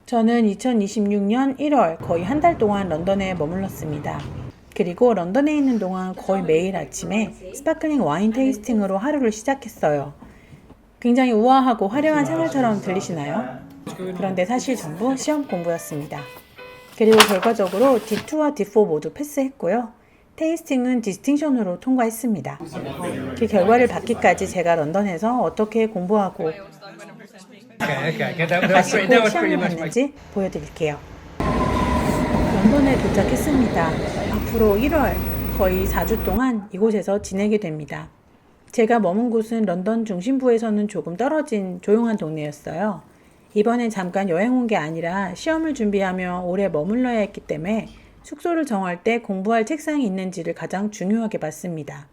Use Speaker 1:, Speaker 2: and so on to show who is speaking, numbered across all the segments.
Speaker 1: 저는 2026년 1월 거의 한 달 동안 런던에 머물렀습니다. 그리고 런던에 있는 동안 거의 매일 아침에 스파클링 와인 테이스팅으로 하루를 시작했어요. 굉장히 우아하고 화려한 생활처럼 들리시나요? 그런데 사실 전부 시험 공부였습니다. 그리고 결과적으로 D2와 D4 모두 패스했고요. 테이스팅은 디스팅션으로 통과했습니다. 그 결과를 받기까지 제가 런던에서 어떻게 공부하고 마시고 시험을 봤는지 보여드릴게요. 런던에 도착했습니다. 앞으로 1월 거의 4주 동안 이곳에서 지내게 됩니다. 제가 머문 곳은 런던 중심부에서는 조금 떨어진 조용한 동네였어요. 이번엔 잠깐 여행 온 게 아니라 시험을 준비하며 오래 머물러야 했기 때문에 숙소를 정할 때 공부할 책상이 있는지를 가장 중요하게 봤습니다.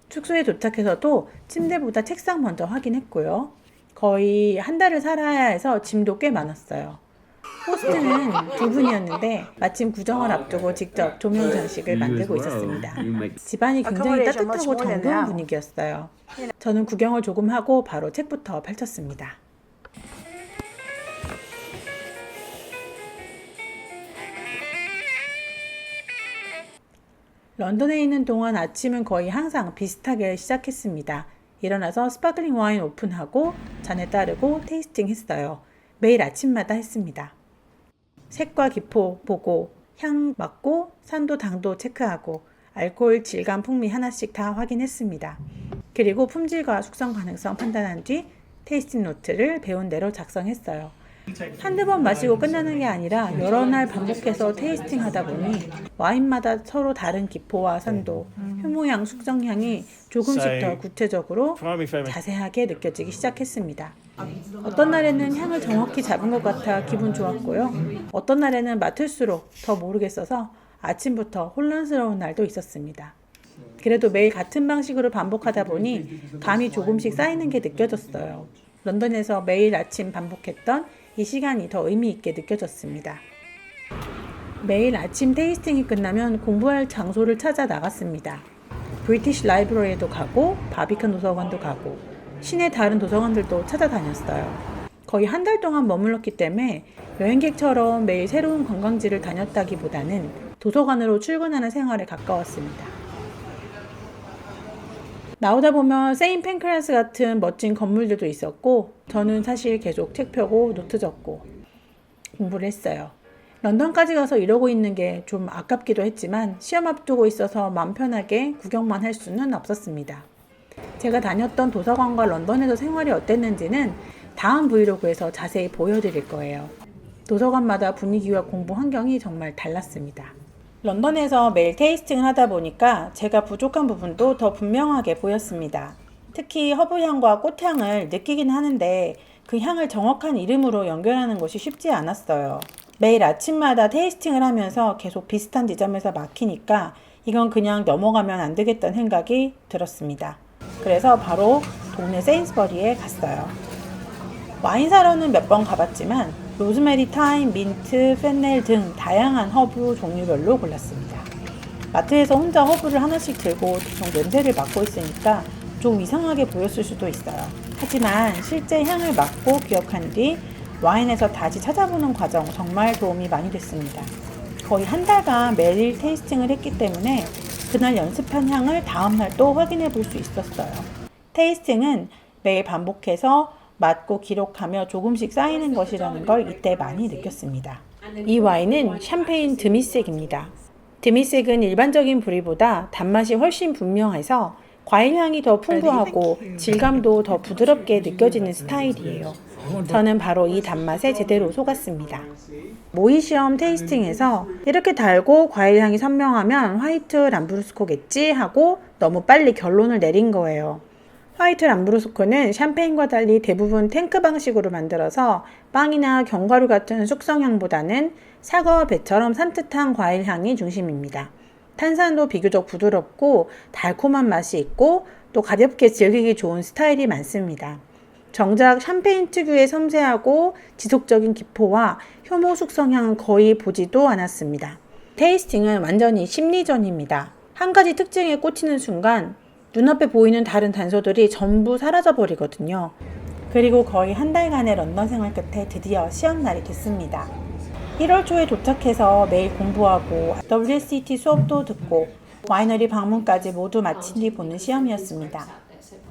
Speaker 1: 숙소에 도착해서도 침대보다 책상 먼저 확인했고요. 거의 한 달을 살아야 해서 짐도 꽤 많았어요. 호스트는 두 분이었는데 마침 구정을 앞두고 직접 조명 장식을 만들고 있었습니다. 집안이 굉장히 따뜻하고 정겨운 분위기였어요. 저는 구경을 조금 하고 바로 책부터 펼쳤습니다. 런던에 있는 동안 아침은 거의 항상 비슷하게 시작했습니다. 일어나서 스파클링 와인 오픈하고 잔에 따르고 테이스팅 했어요. 매일 아침마다 했습니다. 색과 기포 보고 향 맡고 산도 당도 체크하고 알코올 질감 풍미 하나씩 다 확인했습니다. 그리고 품질과 숙성 가능성 판단한 뒤 테이스팅 노트를 배운 대로 작성했어요. 한두 번 마시고 끝나는 게 아니라 여러 날 반복해서 테이스팅 하다 보니 와인마다 서로 다른 기포와 산도, 효모향, 숙성향이 조금씩 더 구체적으로 자세하게 느껴지기 시작했습니다. 어떤 날에는 향을 정확히 잡은 것 같아 기분 좋았고요. 어떤 날에는 맡을수록 더 모르겠어서 아침부터 혼란스러운 날도 있었습니다. 그래도 매일 같은 방식으로 반복하다 보니 감이 조금씩 쌓이는 게 느껴졌어요. 런던에서 매일 아침 반복했던 이 시간이 더 의미 있게 느껴졌습니다. 매일 아침 테이스팅이 끝나면 공부할 장소를 찾아 나갔습니다. 브리티시 라이브러리에도 가고 바비칸 도서관도 가고 시내 다른 도서관들도 찾아다녔어요. 거의 한 달 동안 머물렀기 때문에 여행객처럼 매일 새로운 관광지를 다녔다기보다는 도서관으로 출근하는 생활에 가까웠습니다. 나오다 보면 세인 팬크라스 같은 멋진 건물들도 있었고 저는 사실 계속 책 펴고 노트 적고 공부를 했어요. 런던까지 가서 이러고 있는 게 좀 아깝기도 했지만 시험 앞두고 있어서 마음 편하게 구경만 할 수는 없었습니다. 제가 다녔던 도서관과 런던에서 생활이 어땠는지는 다음 브이로그에서 자세히 보여드릴 거예요. 도서관마다 분위기와 공부 환경이 정말 달랐습니다. 런던에서 매일 테이스팅을 하다 보니까 제가 부족한 부분도 더 분명하게 보였습니다. 특히 허브향과 꽃향을 느끼긴 하는데 그 향을 정확한 이름으로 연결하는 것이 쉽지 않았어요. 매일 아침마다 테이스팅을 하면서 계속 비슷한 지점에서 막히니까 이건 그냥 넘어가면 안 되겠다는 생각이 들었습니다. 그래서 바로 동네 세인스버리에 갔어요. 와인 사러는 몇 번 가봤지만 로즈메리, 타임, 민트, 페넬 등 다양한 허브 종류별로 골랐습니다. 마트에서 혼자 허브를 하나씩 들고 계속 냄새를 맡고 있으니까 좀 이상하게 보였을 수도 있어요. 하지만 실제 향을 맡고 기억한 뒤 와인에서 다시 찾아보는 과정 정말 도움이 많이 됐습니다. 거의 한 달간 매일 테이스팅을 했기 때문에 그날 연습한 향을 다음날 또 확인해 볼 수 있었어요. 테이스팅은 매일 반복해서 맡고 기록하며 조금씩 쌓이는 것이라는 걸 이때 많이 느꼈습니다. 이 와인은 샴페인 드미색입니다. 드미색은 일반적인 부리보다 단맛이 훨씬 분명해서 과일향이 더 풍부하고 질감도 더 부드럽게 느껴지는 스타일이에요. 저는 바로 이 단맛에 제대로 속았습니다. 모의 시험 테이스팅에서 이렇게 달고 과일향이 선명하면 화이트 람브루스코겠지 하고 너무 빨리 결론을 내린 거예요. 화이트 람브루스코는 샴페인과 달리 대부분 탱크 방식으로 만들어서 빵이나 견과류 같은 숙성향보다는 사과와 배처럼 산뜻한 과일향이 중심입니다. 탄산도 비교적 부드럽고 달콤한 맛이 있고 또 가볍게 즐기기 좋은 스타일이 많습니다. 정작 샴페인 특유의 섬세하고 지속적인 기포와 효모 숙성향은 거의 보지도 않았습니다. 테이스팅은 완전히 심리전입니다. 한 가지 특징에 꽂히는 순간 눈앞에 보이는 다른 단서들이 전부 사라져 버리거든요. 그리고 거의 한 달간의 런던 생활 끝에 드디어 시험날이 됐습니다. 1월 초에 도착해서 매일 공부하고 WSET 수업도 듣고 와이너리 방문까지 모두 마친 뒤 보는 시험이었습니다.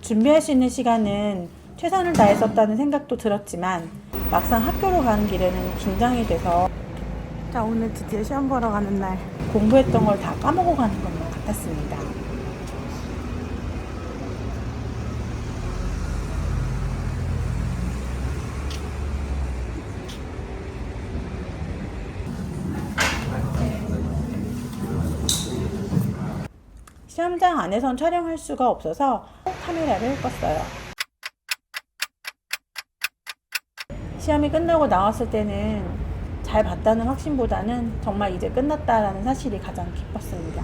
Speaker 1: 준비할 수 있는 시간은 최선을 다했었다는 생각도 들었지만 막상 학교로 가는 길에는 긴장이 돼서 자, 오늘 드디어 시험 보러 가는 날 공부했던 걸 다 까먹어 가는 것만 같았습니다. 시험장 안에선 촬영할 수가 없어서 카메라를 껐어요. 시험이 끝나고 나왔을 때는 잘 봤다는 확신보다는 정말 이제 끝났다라는 사실이 가장 기뻤습니다.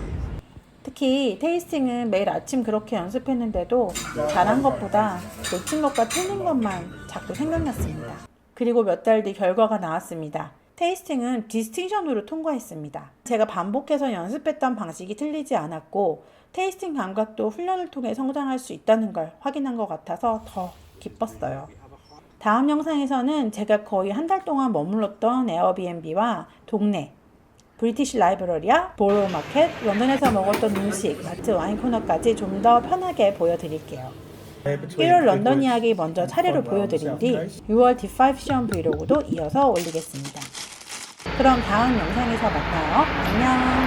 Speaker 1: 특히 테이스팅은 매일 아침 그렇게 연습했는데도 잘한 것보다 놓친 것과 틀린 것만 자꾸 생각났습니다. 그리고 몇 달 뒤 결과가 나왔습니다. 테이스팅은 디스팅션으로 통과했습니다. 제가 반복해서 연습했던 방식이 틀리지 않았고 테이스팅 감각도 훈련을 통해 성장할 수 있다는 걸 확인한 것 같아서 더 기뻤어요. 다음 영상에서는 제가 거의 한 달 동안 머물렀던 에어비앤비와 동네, 브리티시 라이브러리와 보로 마켓, 런던에서 먹었던 음식, 마트, 와인 코너까지 좀 더 편하게 보여드릴게요. 1월 런던 이야기 먼저 차례로 보여드린 뒤 6월 D5 시험 브이로그도 이어서 올리겠습니다. 그럼 다음 영상에서 만나요. 안녕.